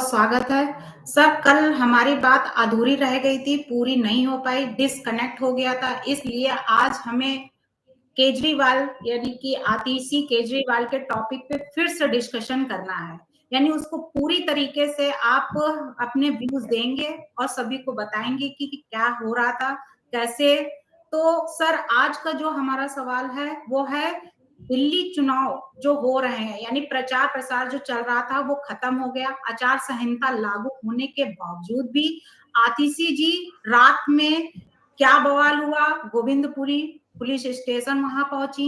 बहुत स्वागत है। सर, कल हमारी बात अधूरी रह गई थी, पूरी नहीं हो पाई, डिस्कनेक्ट हो गया था, इसलिए आज हमें केजरीवाल यानी कि आतिशी केजरीवाल के टॉपिक पे फिर से डिस्कशन करना है। यानी उसको पूरी तरीके से आप अपने व्यूज देंगे और सभी को बताएंगे कि क्या हो रहा था, कैसे। तो सर, आज का जो हमारा सवाल है वो है दिल्ली चुनाव जो हो रहे हैं, यानी प्रचार प्रसार जो चल रहा था वो खत्म हो गया। आचार संहिता लागू होने के बावजूद भी आतिशी जी रात में क्या बवाल हुआ, गोविंदपुरी पुलिस स्टेशन वहां पहुंची,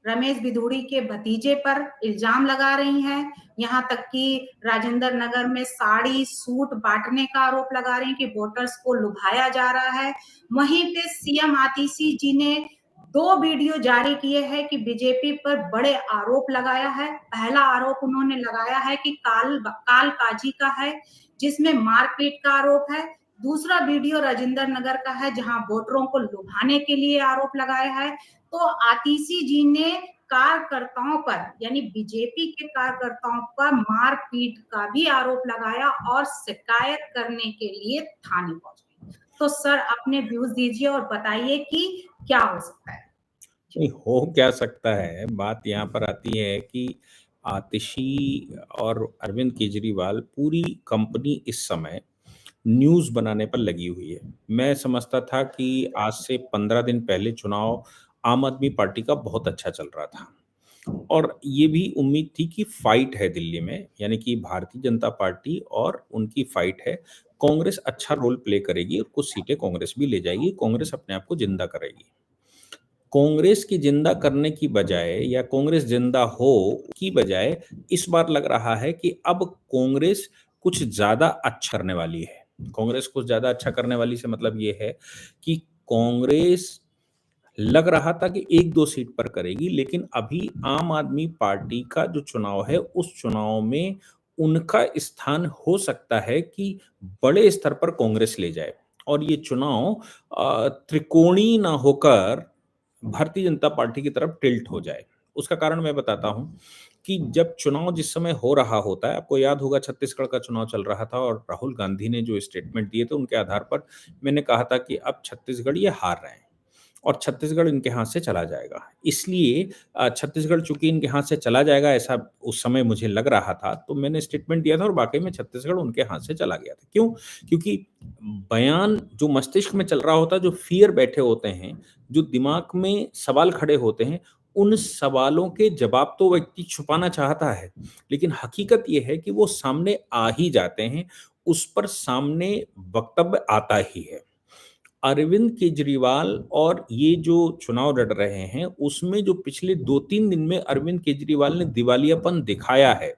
रमेश बिधूड़ी के भतीजे पर इल्जाम लगा रही हैं, यहाँ तक कि राजेंद्र नगर में साड़ी सूट बांटने का आरोप लगा रही हैं कि वोटर्स को लुभाया जा रहा है। वहीं पे सीएम आतिशी जी ने 2 वीडियो जारी किए हैं कि बीजेपी पर बड़े आरोप लगाया है। पहला आरोप उन्होंने लगाया है कि कालकाजी का है, जिसमें मारपीट का आरोप है। दूसरा वीडियो राजेंद्र नगर का है, जहां वोटरों को लुभाने के लिए आरोप लगाया है। तो आतिशी जी ने कार्यकर्ताओं पर, यानी बीजेपी के कार्यकर्ताओं पर मारपीट का भी आरोप लगाया और शिकायत करने के लिए थाने पहुंच गई। तो सर, अपने व्यूज दीजिए और बताइए कि क्या हो सकता है। नहीं हो क्या सकता है। बात यहाँ पर आती है कि आतिशी और अरविंद केजरीवाल पूरी कंपनी इस समय न्यूज़ बनाने पर लगी हुई है। मैं समझता था कि आज से 15 दिन पहले चुनाव आम आदमी पार्टी का बहुत अच्छा चल रहा था और ये भी उम्मीद थी कि फाइट है दिल्ली में, यानी कि भारतीय जनता पार्टी और उनकी फाइट है। कांग्रेस अच्छा रोल प्ले करेगी और कुछ सीटें कांग्रेस भी ले जाएगी, कांग्रेस अपने आप को जिंदा करेगी। कांग्रेस की जिंदा करने की बजाय या कांग्रेस जिंदा हो की बजाय इस बार लग रहा है कि अब कांग्रेस कुछ ज्यादा अच्छा करने वाली है। कांग्रेस कुछ ज्यादा अच्छा करने वाली से मतलब ये है कि कांग्रेस लग रहा था कि 1-2 सीट पर करेगी, लेकिन अभी आम आदमी पार्टी का जो चुनाव है उस चुनाव में उनका स्थान हो सकता है कि बड़े स्तर पर कांग्रेस ले जाए और ये चुनाव त्रिकोणीय ना होकर भारतीय जनता पार्टी की तरफ टिल्ट हो जाए। उसका कारण मैं बताता हूं कि जब चुनाव जिस समय हो रहा होता है, आपको याद होगा छत्तीसगढ़ का चुनाव चल रहा था और राहुल गांधी ने जो स्टेटमेंट दिए थे उनके आधार पर मैंने कहा था कि अब छत्तीसगढ़ ये हार रहे हैं और छत्तीसगढ़ इनके हाथ से चला जाएगा। इसलिए छत्तीसगढ़ चूंकि इनके हाथ से चला जाएगा ऐसा उस समय मुझे लग रहा था, तो मैंने स्टेटमेंट दिया था और वाकई में छत्तीसगढ़ उनके हाथ से चला गया था। क्यों? क्योंकि बयान जो मस्तिष्क में चल रहा होता है, जो फियर बैठे होते हैं, जो दिमाग में सवाल खड़े होते हैं, उन सवालों के जवाब तो व्यक्ति छुपाना चाहता है, लेकिन हकीकत ये है कि वो सामने आ ही जाते हैं, उस पर सामने वक्तव्य आता ही है। अरविंद केजरीवाल और ये जो चुनाव लड़ रहे हैं, उसमें जो पिछले 2-3 दिन में अरविंद केजरीवाल ने दिवालियापन दिखाया है,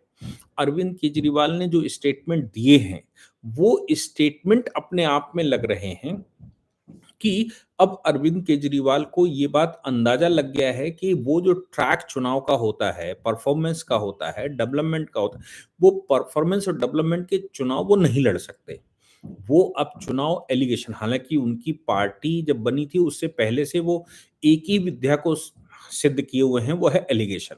अरविंद केजरीवाल ने जो स्टेटमेंट दिए हैं, वो स्टेटमेंट अपने आप में लग रहे हैं कि अब अरविंद केजरीवाल को ये बात अंदाजा लग गया है कि वो जो ट्रैक चुनाव का होता है, परफॉर्मेंस का होता है, डेवलपमेंट का होता है, वो परफॉर्मेंस और डेवलपमेंट के चुनाव वो नहीं लड़ सकते। वो अब चुनाव एलिगेशन, हालांकि उनकी पार्टी जब बनी थी उससे पहले से वो एक ही विद्या को सिद्ध किए हुए हैं, वो है एलिगेशन।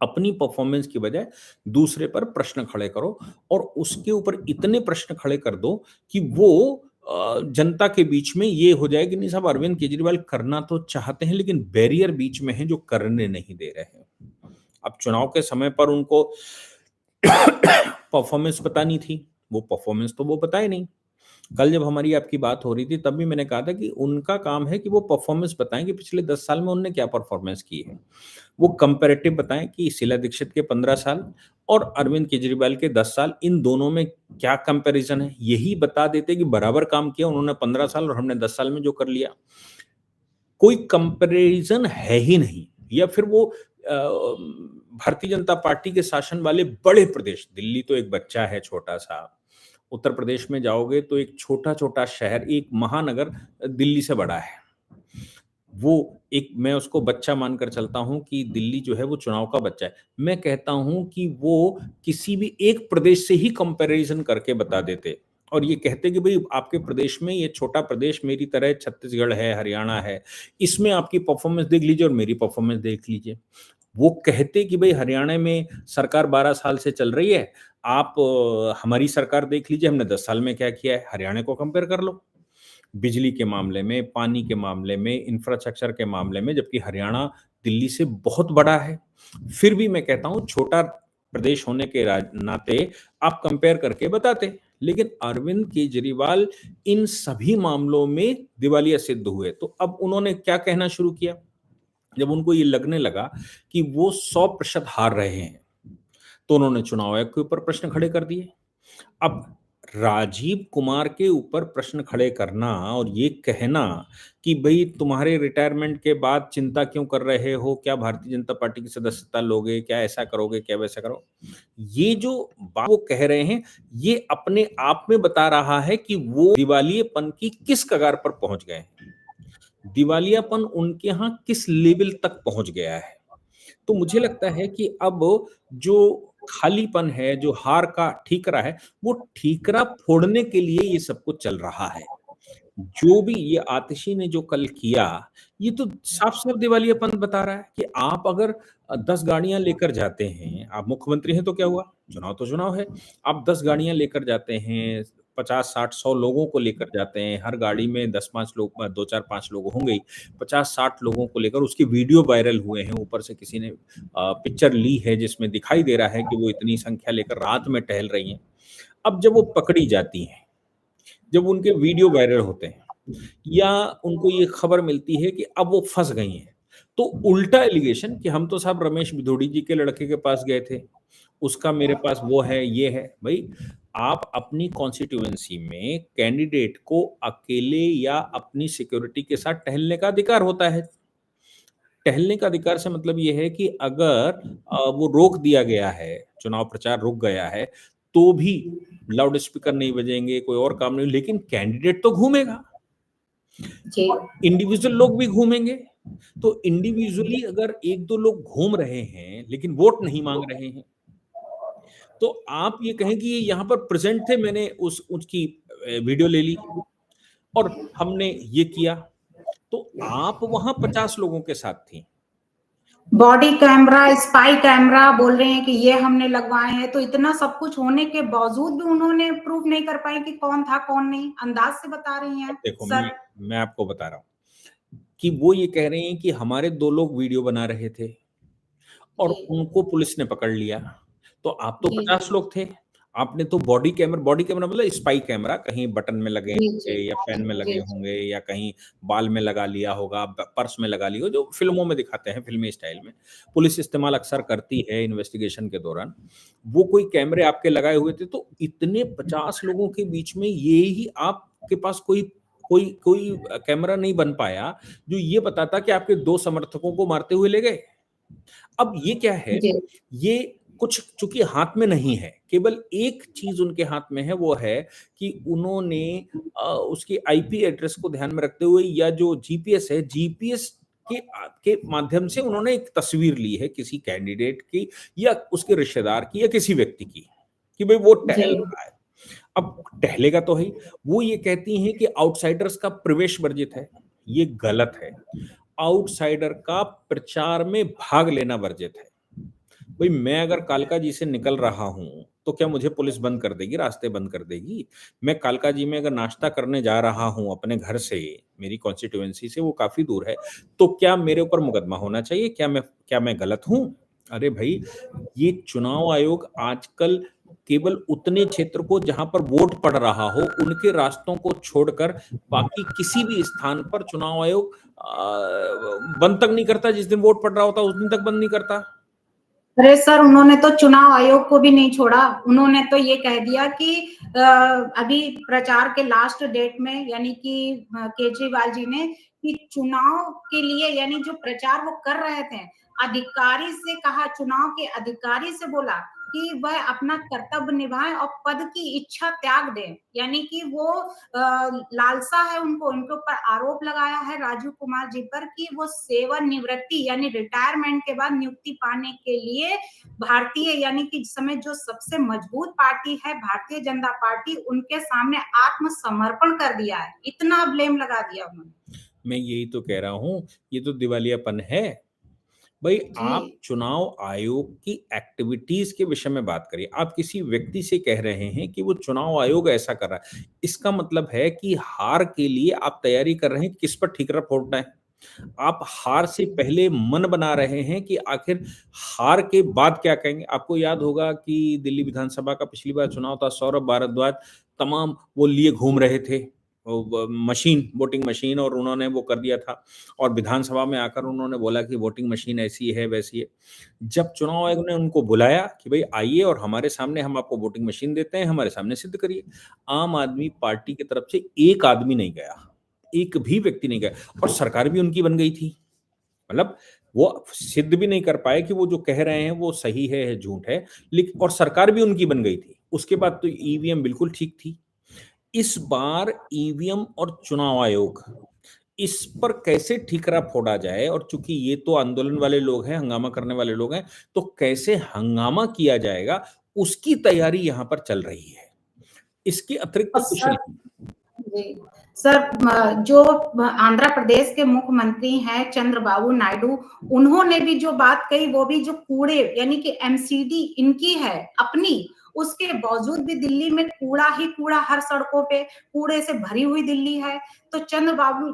अपनी परफॉर्मेंस की बजाय दूसरे पर प्रश्न खड़े करो और उसके ऊपर इतने प्रश्न खड़े कर दो कि वो जनता के बीच में ये हो जाए कि नहीं साहब, अरविंद केजरीवाल करना तो चाहते हैं लेकिन बैरियर बीच में है जो करने नहीं दे रहे हैं। अब चुनाव के समय पर उनको परफॉर्मेंस बतानी थी, वो परफॉर्मेंस तो वो बताए नहीं। कल जब हमारी आपकी बात हो रही थी तब भी मैंने कहा था कि उनका काम है कि वो परफॉर्मेंस बताएं कि पिछले 10 साल में उन्होंने क्या परफॉर्मेंस की है। वो कंपैरेटिव बताएं कि शीला दीक्षित के 15 साल और अरविंद केजरीवाल के 10 साल, इन दोनों में क्या कंपैरिजन है। यही बता देते कि बराबर काम किया उन्होंने 15 साल और हमने 10 साल में जो कर लिया। कोई कंपैरिजन है ही नहीं। या फिर वो भारतीय जनता पार्टी के शासन वाले बड़े प्रदेश, दिल्ली तो एक बच्चा है छोटा सा, उत्तर प्रदेश में जाओगे तो एक छोटा-छोटा शहर, एक महानगर दिल्ली से बड़ा है। वो एक, मैं उसको बच्चा मानकर चलता हूँ कि दिल्ली जो है वो चुनाव का बच्चा है। मैं कहता हूँ कि वो किसी भी एक प्रदेश से ही कंपैरिजन करके बता देते और ये कहते कि भई आपके प्रदेश में, ये छोटा प्रदेश मेरी तरह छत्तीसगढ़ है, हरियाणा है, इसमें आपकी परफॉर्मेंस देख लीजिए और मेरी परफॉर्मेंस देख लीजिए। वो कहते कि भई हरियाणा में सरकार 12 साल से चल रही है, आप हमारी सरकार देख लीजिए, हमने 10 साल में क्या किया है, हरियाणा को कंपेयर कर लो। बिजली के मामले में, पानी के मामले में, इंफ्रास्ट्रक्चर के मामले में, जबकि हरियाणा दिल्ली से बहुत बड़ा है। फिर भी मैं कहता हूँ छोटा प्रदेश होने के नाते आप कंपेयर करके बताते। लेकिन अरविंद केजरीवाल इन सभी मामलों में दिवालिया सिद्ध हुए। तो अब उन्होंने क्या कहना शुरू किया? जब उनको ये लगने लगा कि वो 100% हार रहे हैं, तो उन्होंने चुनाव आयोग के ऊपर प्रश्न खड़े कर दिए। अब राजीव कुमार के ऊपर प्रश्न खड़े करना और ये कहना कि भई तुम्हारे रिटायरमेंट के बाद चिंता क्यों कर रहे हो? क्या भारतीय जनता पार्टी की सदस्यता लोगे? क्या ऐसा करोगे? क्या वैसा करोगे? ये जो बात वो कह रहे हैं, ये अपने आप में बता रहा है कि वो दिवालियेपन की किस कगार पर पहुंच गए हैं। दिवालियापन उनके यहाँ किस लेवल तक पहुंच गया है। तो मुझे लगता है कि अब जो खालीपन है, जो हार का ठीकरा है, वो ठीकरा फोड़ने के लिए ये सब कुछ चल रहा है। जो भी ये आतिशी ने जो कल किया, ये तो साफ-साफ दिवालियापन बता रहा है कि आप अगर 10 गाड़ियाँ लेकर जाते हैं, आप मुख्यमंत्री हैं तो क्या हुआ? चुनाव तो चुनाव है। आप 10 गाड़ियाँ लेकर जाते हैं, 50, 60, 100 लोगों को लेकर जाते हैं, हर गाड़ी में 10-5 लोग 2, 4, 5 लोग होंगे ही। 50-60 लोगों को लेकर उसके वीडियो वायरल हुए हैं, ऊपर से किसी ने पिक्चर ली है जिसमें दिखाई दे रहा है कि वो इतनी संख्या लेकर रात में टहल रही हैं। अब जब वो पकड़ी जाती हैं, जब उनके वीडियो वायरल होते हैं या उनको ये खबर मिलती है कि अब वो फँस गई हैं, तो उल्टा एलिगेशन कि हम तो साहब रमेश भिदोड़ी जी के लड़के के पास गए थे, उसका मेरे पास वो है, ये है। भई, आप अपनी कॉन्स्टिट्यूएंसी में कैंडिडेट को अकेले या अपनी सिक्योरिटी के साथ टहलने का अधिकार होता है। टहलने का अधिकार से मतलब ये है कि अगर वो रोक दिया गया है, चुनाव प्रचार रुक गया है, तो भी लाउड स्पीकर नहीं बजेंगे, कोई और काम नहीं, लेकिन कैंडिडेट तो घूमेगा। जी। और इंडिविजुअल लोग भी घूमेंगे। तो इंडिविजुअली अगर 1-2 लोग घूम रहे हैं, लेकिन वोट नहीं माँग रहे हैं, तो आप ये कहें कि ये यहाँ पर प्रेज़ेंट थे, मैंने उसकी वीडियो ले ली और हमने ये किया, तो आप वहाँ 50 लोगों के साथ थीं। बॉडी कैमरा, स्पाई कैमरा बोल रहे हैं कि ये हमने लगवाए हैं, तो इतना सब कुछ होने के बावजूद भी उन्होंने प्रूव नहीं कर पाए कि कौन था, कौन नहीं। अंदाज़ से बता रही अब हैं देखो सर। मैं आपको बता रहा हूँ कि वो ये कह रहे हैं कि हमारे 2 लोग वीडियो बना रहे थे और जी, उनको पुलिस ने पकड़ लिया। तो आप तो जी, 50 जी। लोग थे। आपने तो बॉडी कैमरा मतलब स्पाई कैमरा कहीं बटन में लगे जी, जी। होंगे या पेन में लगे जी, जी। होंगे या कहीं बाल में लगा लिया होगा, पर्स में लगा लिया हो, जो फ़िल्मों में दिखाते हैं, फ़िल्मी स्टाइल में। पुलिस इस्तेमाल अक्सर करती है इन्वेस्टिगेशन के दौरान। वो कोई कैमरे आपके लगाए हुए थे, तो इतने 50 लोगों के बीच में ये ही आपके पास कोई कोई कोई कैमरा नहीं बन पाया, जो ये बताता कि आपके 2 समर्थकों को मारते हुए ले गए। अब ये क्या है, जी। ये कुछ चूँकि हाथ में नहीं है, केवल एक चीज़ उनके हाथ में है, वो है कि उन्होंने उसके आईपी एड्रेस को ध्यान में रखते हुए या जो जीपीएस है, जीपीएस के माध्यम से उन्होंने एक तस्वीर ली है किसी कैंडिडेट की या उसके रिश्तेदार की या किसी व्यक्ति की, कि भई वो जी। टहल रहा है। अब टहलेगा तो है ही, वो ये कहती हैं कि आउटसाइडर्स का प्रवेश वर्जित है, ये गलत है। आउटसाइडर का प्रचार में भाग लेना वर्जित है। भई मैं अगर कालका जी से निकल रहा हूँ, तो क्या मुझे पुलिस बंद कर देगी, रास्ते बंद कर देगी? मैं कालका जी में अगर नाश्ता करने जा रहा हूँ अपने घर से, मेरी कॉन्स्टिट्यूएंसी से वो काफ़ी दूर है, तो क्या मेरे ऊपर मुकदमा होना चाहिए? क्या मैं गलत हूँ? अरे भई, ये चुनाव आयोग आजकल केवल उतने क्षेत्र को जहाँ पर वोट पड़ रहा हो, उनके रास्तों को छोड़कर बाकी किसी भी स्थान पर चुनाव आयोग बंद तक नहीं करता, जिस दिन वोट पड़ रहा होता है, उस दिन तक बंद नहीं करता। अरे सर, उन्होंने तो चुनाव आयोग को भी नहीं छोड़ा। उन्होंने तो ये कह दिया कि अभी प्रचार के लास्ट डेट में यानी कि केजरीवाल जी ने कि चुनाव के लिए यानी जो प्रचार वो कर रहे थे, अधिकारी से कहा, चुनाव के अधिकारी से बोला कि वह अपना कर्तव्य निभाएं और पद की इच्छा त्याग दें। यानी कि वो लालसा है उनको, उनके ऊपर आरोप लगाया है राजीव कुमार जी पर कि वो सेवानिवृत्ति यानी रिटायरमेंट के बाद नियुक्ति पाने के लिए भारतीय यानी कि इस समय जो सबसे मजबूत पार्टी है भारतीय जनता पार्टी, उनके सामने आत्मसमर्पण कर दिया है। इतना ब्लेम लगा दिया उन्होंने। मैं यही तो कह रहा हूँ, ये तो दिवालियापन है। भाई आप जी, चुनाव आयोग की एक्टिविटीज के विषय में बात करिए। आप किसी व्यक्ति से कह रहे हैं कि वो चुनाव आयोग ऐसा कर रहा है, इसका मतलब है कि हार के लिए आप तैयारी कर रहे हैं, किस पर ठीकरा फोड़ना है। आप हार से पहले मन बना रहे हैं कि आखिर हार के बाद क्या कहेंगे। आपको याद होगा कि दिल्ली विधानसभा का पिछली बार चुनाव था, सौरभ भारद्वाज तमाम वो लिए घूम रहे थे मशीन, वोटिंग मशीन, और उन्होंने वो कर दिया था। और विधानसभा में आकर उन्होंने बोला कि वोटिंग मशीन ऐसी है वैसी है। जब चुनाव आयोग ने उनको बुलाया कि भाई आइए और हमारे सामने हम आपको वोटिंग मशीन देते हैं, हमारे सामने सिद्ध करिए, आम आदमी पार्टी की तरफ से एक आदमी नहीं गया, एक भी व्यक्ति नहीं गया, और सरकार भी उनकी बन गई थी। मतलब वो सिद्ध भी नहीं कर पाए कि वो जो कह रहे हैं वो सही है झूठ है, लेकिन और सरकार भी उनकी बन गई थी। उसके बाद तो ईवीएम बिल्कुल ठीक थी। इस बार ईवीएम और चुनाव आयोग, इस पर कैसे ठीकरा फोड़ा जाए, और चूंकि ये तो आंदोलन वाले लोग हैं, हंगामा करने वाले लोग हैं, तो कैसे हंगामा किया जाएगा उसकी तैयारी यहां पर चल रही है। इसके अतिरिक्त और तो कुछ सर, नहीं। जी, सर, जो आंध्र प्रदेश के मुख्यमंत्री हैं चंद्रबाबू नायडू, उन्होंने भी जो बात कही, वो भी जो कूड़े यानी कि एमसीडी इनकी है अपनी, उसके बावजूद भी दिल्ली में कूड़ा ही कूड़ा, हर सड़कों पे कूड़े से भरी हुई दिल्ली है। तो चंद्रबाबू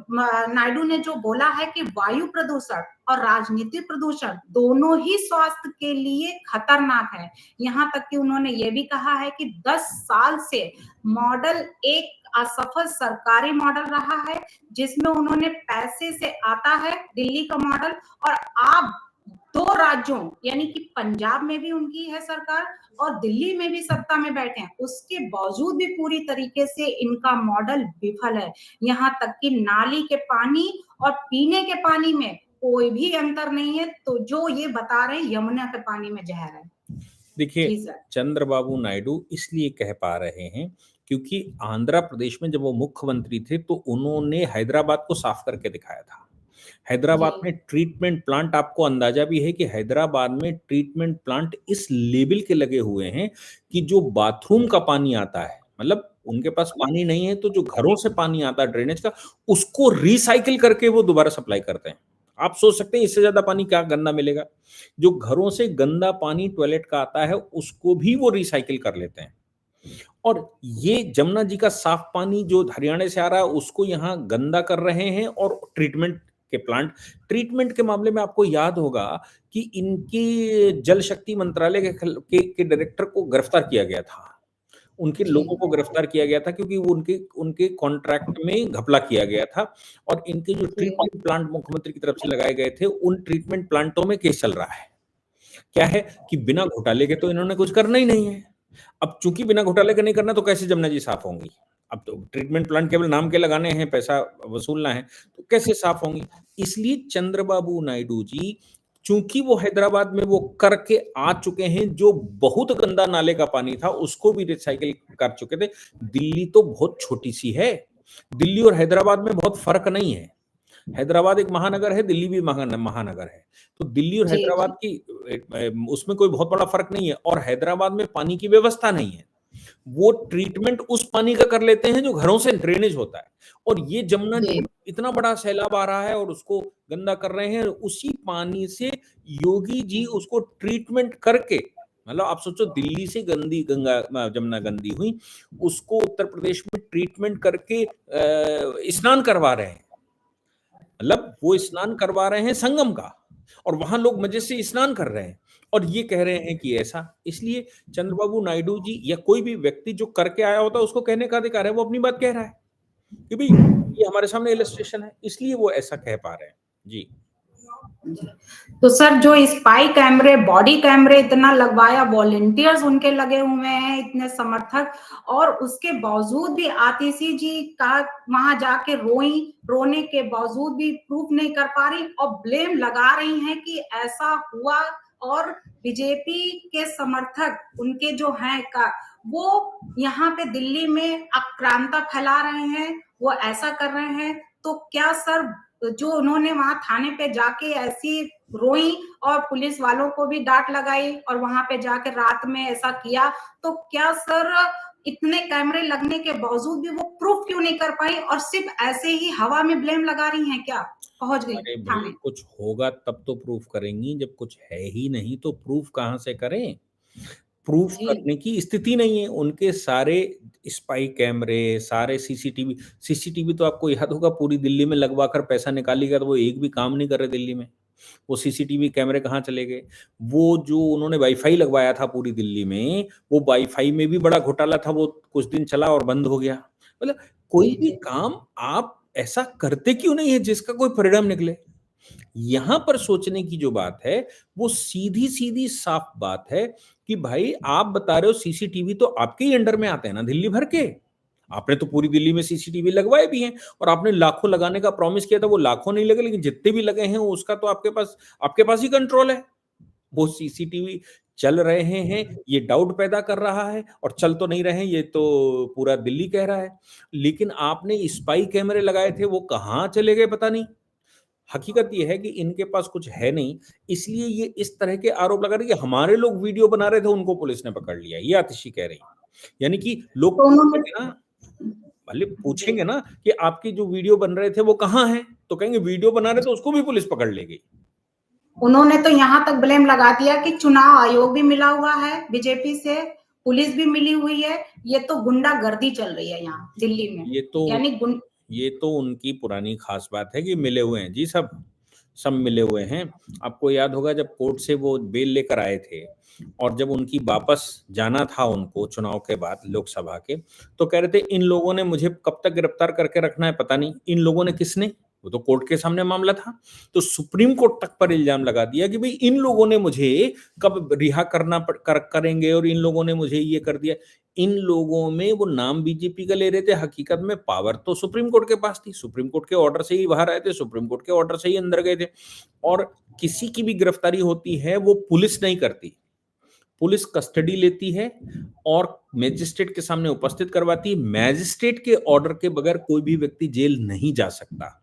नायडू ने जो बोला है कि वायु प्रदूषण और राजनीतिक प्रदूषण दोनों ही स्वास्थ्य के लिए खतरनाक है। यहाँ तक कि उन्होंने ये भी कहा है कि 10 साल से मॉडल एक असफल सरकारी मॉडल रहा है, जिसमें उन्होंने पैसे से आता है दिल्ली का मॉडल, और आप 2 राज्यों यानी कि पंजाब में भी उनकी है सरकार और दिल्ली में भी सत्ता में बैठे हैं, उसके बावजूद भी पूरी तरीके से इनका मॉडल विफल है। यहाँ तक कि नाली के पानी और पीने के पानी में कोई भी अंतर नहीं है, तो जो ये बता रहे हैं यमुना के पानी में जहर है। देखिए, जी सर। चंद्रबाबू नायडू इसलिए कह पा रहे हैं क्योंकि आंध्र प्रदेश में जब वो मुख्यमंत्री थे तो उन्होंने हैदराबाद को साफ करके दिखाया था। जी, हैदराबाद में ट्रीटमेंट प्लांट, आपको अंदाजा भी है कि हैदराबाद में ट्रीटमेंट प्लांट इस लेवल के लगे हुए हैं कि जो बाथरूम का पानी आता है, मतलब उनके पास पानी नहीं है तो जो घरों से पानी आता है ड्रेनेज का, उसको रिसाइकिल करके वो दोबारा सप्लाई करते हैं। आप सोच सकते हैं इससे ज्यादा पानी क्या गंदा मिलेगा। जो घरों से गंदा पानी टॉयलेट का आता है उसको भी वो रिसाइकिल कर लेते हैं। और ये जमुना जी का साफ पानी जो हरियाणा से आ रहा है उसको यहाँ गंदा कर रहे हैं। और ट्रीटमेंट के मामले में आपको याद होगा कि इनके जल शक्ति मंत्रालय के डायरेक्टर को गिरफ्तार किया गया था। उनके जी, लोगों को गिरफ्तार किया गया था क्योंकि वो उनके उनके कॉन्ट्रैक्ट में घपला किया गया था। और इनके जो जी, ट्रीटमेंट प्लांट मुख्यमंत्री की तरफ से लगाए गए थे, उन ट्रीटमेंट प्लांटों में केस चल रहा है। क्या है कि बिना घोटाले के तो इन्होंने कुछ करना ही नहीं है। अब चूंकि बिना घोटाले के नहीं करना तो कैसे जमुना जी साफ होंगी। अब तो ट्रीटमेंट प्लांट केवल नाम के लगाने हैं, पैसा वसूलना है, तो कैसे साफ होंगी। इसलिए चंद्रबाबू नायडू जी, चूंकि वो हैदराबाद में वो करके आ चुके हैं, जो बहुत गंदा नाले का पानी था उसको भी रिसाइकिल कर चुके थे। दिल्ली तो बहुत छोटी सी है, दिल्ली और हैदराबाद में बहुत फर्क नहीं है। हैदराबाद एक महानगर है, दिल्ली भी महानगर है। तो दिल्ली और जी, हैदराबाद जी, की उसमें कोई बहुत बड़ा फर्क नहीं है। और हैदराबाद में पानी की व्यवस्था नहीं है, वो ट्रीटमेंट उस पानी का कर लेते हैं जो घरों से ड्रेनेज होता है। और ये जमुना जी, जी, इतना बड़ा सैलाब आ रहा है और उसको गंदा कर रहे हैं, उसी पानी से योगी जी उसको ट्रीटमेंट करके, मतलब आप सोचो दिल्ली से गंदी गंगा जमुना गंदी हुई, उसको उत्तर प्रदेश में ट्रीटमेंट करके स्नान करवा रहे हैं। मतलब वो स्नान करवा रहे हैं संगम का, और वहां लोग मजे से स्नान कर रहे हैं, और ये कह रहे हैं कि ऐसा। इसलिए चंद्रबाबू नायडू जी या कोई भी व्यक्ति जो करके आया होता है उसको कहने का अधिकार है, वो अपनी बात कह रहा है कि भाई ये हमारे सामने इलस्ट्रेशन है, इसलिए वो ऐसा कह पा रहे हैं। जी। जी। तो सर, जो स्पाई कैमरे, बॉडी कैमरे इतना लगवाया, वॉलंटियर्स उनके लगे हुए हैं, इतने समर्थक, और उसके बावजूद भी आतिशी जी का वहां जाके रोने के बावजूद भी प्रूफ नहीं कर पा रही और ब्लेम लगा रही हैं कि ऐसा हुआ। और बीजेपी के समर्थक उनके जो हैं का, वो यहाँ पे दिल्ली में आक्रांता फैला रहे हैं, वो ऐसा कर रहे हैं। तो क्या सर, जो उन्होंने वहां थाने पे जाके ऐसी रोई और पुलिस वालों को भी डांट लगाई और वहां पे जाके रात में ऐसा किया, तो क्या सर इतने कैमरे लगने के बावजूद भी वो प्रूफ क्यों नहीं कर पाई और सिर्फ ऐसे ही हवा में ब्लेम लगा रही हैं क्या? पहुंच गई अरे भाई, थाने। कुछ होगा तब तो प्रूफ करेंगी, जब कुछ है ही नहीं तो प्रूफ कहाँ से करें? प्रूफ जी करने की स्थिति नहीं है। उनके सारे स्पाई कैमरे, सारे सीसीटीवी, सीसीटीवी तो आपको याद होगा पूरी दिल्ली में लगवा कर पैसा निकालिएगा तो वो एक भी काम नहीं कर रहे दिल्ली में। वो सीसीटीवी कैमरे कहाँ चले गए? वो जो उन्होंने वाईफाई लगवाया था पूरी दिल्ली में, वो वाईफाई में भी बड़ा घोटाला था, वो कुछ दिन चला और बंद हो गया। मतलब कोई जी भी जी काम आप ऐसा करते क्यों नहीं है जिसका कोई परिणाम निकले? यहां पर सोचने की जो बात है, वो सीधी सीधी साफ बात है कि भाई आप बता रहे हो सीसीटीवी तो आपके ही अंडर में आते हैं ना दिल्ली भर के। आपने तो पूरी दिल्ली में सीसीटीवी लगवाए भी हैं और आपने लाखों लगाने का प्रॉमिस किया था, वो लाखों नहीं लगे लेकिन जितने भी लगे हैं उसका तो आपके पास ही कंट्रोल है। वो सीसीटीवी चल रहे हैं, ये डाउट पैदा कर रहा है, और चल तो नहीं रहे हैं ये तो पूरा दिल्ली कह रहा है। लेकिन आपने स्पाई कैमरे लगाए थे, वो कहाँ चले गए पता नहीं। हकीकत ये है कि इनके पास कुछ है नहीं, इसलिए ये इस तरह के आरोप लगा रहे हैं कि हमारे लोग वीडियो बना रहे थे, उनको पुलिस ने पकड़ लिया। ये आतिशी कह रही हैं। यानी कि लोग तो उन्होंने पूछेंगे ना, मतलब जी पूछेंगे ना कि आपके जो वीडियो बन रहे थे वो कहाँ हैं? तो कहेंगे वीडियो बना रहे तो उसको भी पुलिस पकड़ लेगी। उन्होंने तो यहाँ तक ब्लेम लगा दिया कि चुनाव आयोग भी मिला हुआ है बीजेपी से, पुलिस भी मिली हुई है, ये तो गुंडागर्दी चल रही है यहाँ दिल्ली में। ये तो यानी ये तो उनकी पुरानी खास बात है कि मिले हुए हैं जी, सब सब मिले हुए हैं। आपको याद होगा जब कोर्ट से वो बेल लेकर आए थे और जब उनकी वापस जाना था उनको चुनाव के बाद लोकसभा के, तो कह रहे थे इन लोगों ने मुझे कब तक गिरफ्तार करके रखना है पता नहीं। इन लोगों ने किसने? वो तो कोर्ट के सामने मामला था। तो सुप्रीम कोर्ट तक पर इल्जाम लगा दिया कि भाई इन लोगों ने मुझे कब रिहा करेंगे और इन लोगों ने मुझे ये कर दिया। इन लोगों में वो नाम बीजेपी का ले रहे थे, हकीकत में पावर तो सुप्रीम कोर्ट के पास थी। सुप्रीम कोर्ट के ऑर्डर से ही बाहर आए थे, सुप्रीम कोर्ट के ऑर्डर से ही अंदर गए थे। और किसी की भी गिरफ्तारी होती है वो पुलिस नहीं करती, पुलिस कस्टडी लेती है और मैजिस्ट्रेट के सामने उपस्थित करवाती है। मैजिस्ट्रेट के ऑर्डर के बगैर कोई भी व्यक्ति जेल नहीं जा सकता।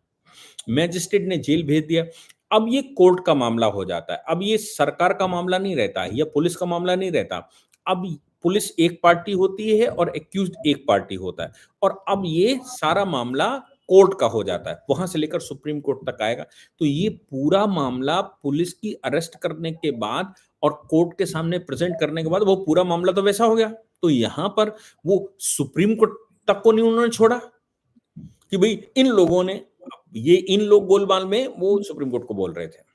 मैजिस्ट्रेट ने जेल भेज दिया। अब ये कोर्ट का मामला हो जाता है, अब ये सरकार का मामला नहीं रहता है या पुलिस का मामला नहीं रहता। अब पुलिस एक पार्टी होती है और एक्यूज एक पार्टी होता है, और अब ये सारा मामला कोर्ट का हो जाता है, वहां से लेकर सुप्रीम कोर्ट तक आएगा। तो ये पूरा मामला पुलिस की अरेस्ट करने के बाद और कोर्ट के सामने प्रेजेंट करने के बाद वो पूरा मामला तो वैसा हो गया। तो यहां पर वो सुप्रीम कोर्ट तक को नहीं उन्होंने छोड़ा कि भाई इन लोगों ने, ये इन लोग गोलमाल में वो सुप्रीम कोर्ट को बोल रहे थे।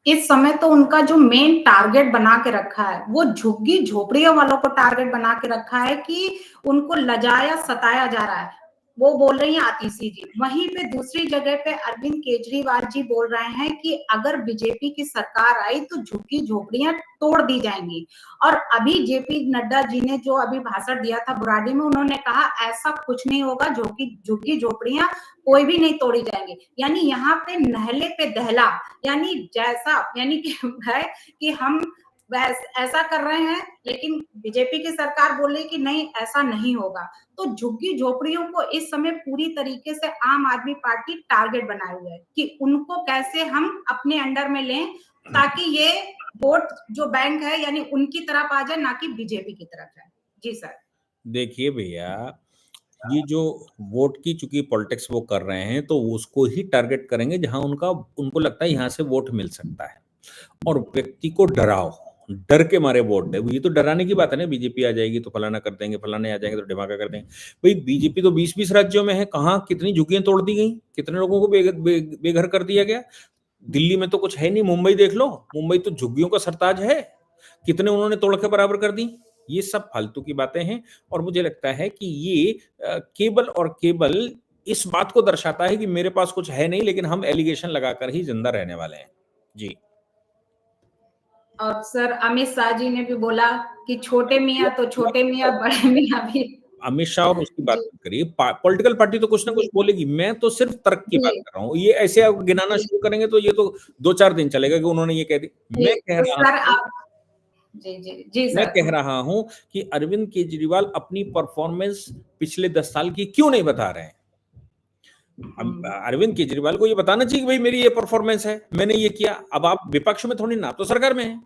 इस समय तो उनका जो मेन टारगेट बना के रखा है वो झुग्गी झोपड़ियों वालों को टारगेट बना के रखा है कि उनको लजाया सताया जा रहा है। वो बोल रही हैं आतिशी जी। वहीं पे दूसरी जगह पे अरविंद केजरीवाल जी बोल रहे हैं कि अगर बीजेपी की सरकार आई तो झुग्गी झोपड़ियां तोड़ दी जाएंगी। और अभी जेपी नड्डा जी ने जो अभी भाषण दिया था बुराड़ी में, उन्होंने कहा ऐसा कुछ नहीं होगा, झुग्गी झोपड़ियां कोई भी नहीं तोड़ी जाएंगी। यानी यहाँ पे नहले पे दहला, यानी जैसा यानी कि है कि हम ऐसा कर रहे हैं, लेकिन बीजेपी की सरकार बोल रही कि नहीं ऐसा नहीं होगा। तो झुग्गी झोपड़ियों को इस समय पूरी तरीके से आम आदमी पार्टी टारगेट बनाए हुए है कि उनको कैसे हम अपने अंडर में लें ताकि ये वोट जो बैंक है यानी उनकी तरफ आ जाए, ना कि बीजेपी की तरफ जाए। जी सर। देखिए भैया, ये जो वोट की चूंकि पॉलिटिक्स वो कर रहे हैं तो उसको ही टारगेट करेंगे जहां उनको लगता है यहाँ से वोट मिल सकता है, और व्यक्ति को डराओ, डर के मारे वोट दे। ये तो डराने की बात है ना, बीजेपी आ जाएगी तो फलाना कर देंगे, फलाने आ जाएंगे तो धमाका कर देंगे। भाई बीजेपी तो 20-20 राज्यों में है, कहाँ कितनी झुग्गियां तोड़ दी गई, कितने लोगों को बेघर कर दिया गया। दिल्ली में तो कुछ है नहीं, मुंबई देख लो, मुंबई तो झुग्गियों का सरताज है, कितने उन्होंने तोड़ के बराबर कर दी। ये सब फालतू की बातें हैं, और मुझे लगता है कि ये केवल और केवल इस बात को दर्शाता है कि मेरे पास कुछ है नहीं, लेकिन हम एलिगेशन लगाकर ही जिंदा रहने वाले हैं। जी। और सर अमित शाह जी ने भी बोला कि छोटे मियाँ तो छोटे मियाँ, बड़े मियाँ भी। अमित शाह और उसकी बात जी मत करिए, पॉलिटिकल पार्टी तो कुछ ना कुछ जी बोलेगी, मैं तो सिर्फ तर्क की बात जी कर रहा हूँ। ये ऐसे आप गिनाना जी शुरू करेंगे तो ये तो 2-4 दिन चलेगा कि उन्होंने ये कह दी। जी। तो सर आप जी जी जी मैं सर। कह रहा हूं कि अरविंद केजरीवाल अपनी परफॉर्मेंस पिछले 10 साल की क्यों नहीं बता रहे हैं। अब अरविंद केजरीवाल को ये बताना चाहिए कि भाई मेरी ये परफॉर्मेंस है, मैंने ये किया। अब आप विपक्ष में थोड़ी ना, आप तो सरकार में हैं।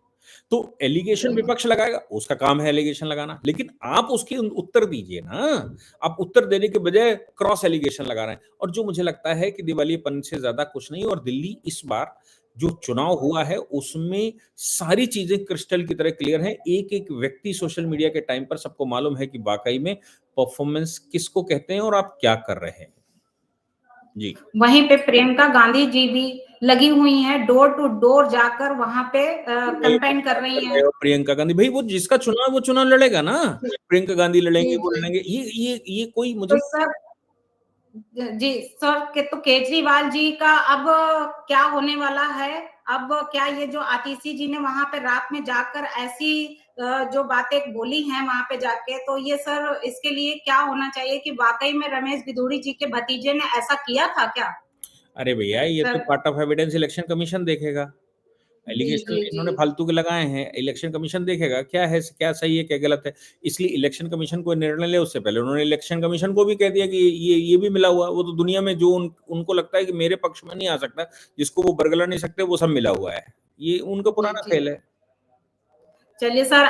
तो एलिगेशन जी। विपक्ष लगाएगा, उसका काम है एलिगेशन लगाना, लेकिन आप उसके उत्तर दीजिए ना। आप उत्तर देने के बजाय क्रॉस एलिगेशन लगा रहे हैं। और जो मुझे लगता है कि दिवालियेपन से ज्यादा कुछ नहीं, और दिल्ली इस बार जो चुनाव हुआ है उसमें सारी चीजें क्रिस्टल की तरह क्लियर हैं। एक एक व्यक्ति सोशल मीडिया के टाइम पर सबको मालूम है कि वाकई में परफॉर्मेंस किसको कहते हैं और आप क्या कर रहे हैं। जी। वहीं पे प्रियंका गांधी जी भी लगी हुई हैं, डोर टू डोर जाकर वहां पे कैंपेन कर रही हैं। प्रियंका गांधी, भाई वो जिसका चुनाव वो चुनाव लड़ेगा ना। जी प्रियंका गांधी लड़ेंगे, जी वो जी। लड़ेंगे, ये कोई तो मुझे। सर, जी सर, के तो केजरीवाल जी का अब क्या होने वाला है? अब क्या ये जो आतिशी जी ने वहां पे रात में जाकर ऐसी जो बातें बोली हैं वहां पे जाके, तो ये सर इसके लिए क्या होना चाहिए कि वाकई में रमेश बिधूड़ी जी के भतीजे ने ऐसा किया था क्या अरे भैया, ये तो sir? Part of evidence election commission देखेगा। जी एलिगेशन जी जी। इन्होंने फालतू के लगाए हैं, इलेक्शन कमीशन देखेगा क्या है, क्या सही है क्या गलत है। इसलिए इलेक्शन कमीशन कोई निर्णय ले उससे पहले उन्होंने इलेक्शन कमीशन को भी कह दिया कि ये भी मिला हुआ। वो तो दुनिया में जो उनको लगता है कि मेरे पक्ष में नहीं आ सकता, जिसको वो बरगला नहीं सकते, वो सब मिला हुआ है। ये उनका जी पुराना जी। खेल है। चलिए सर,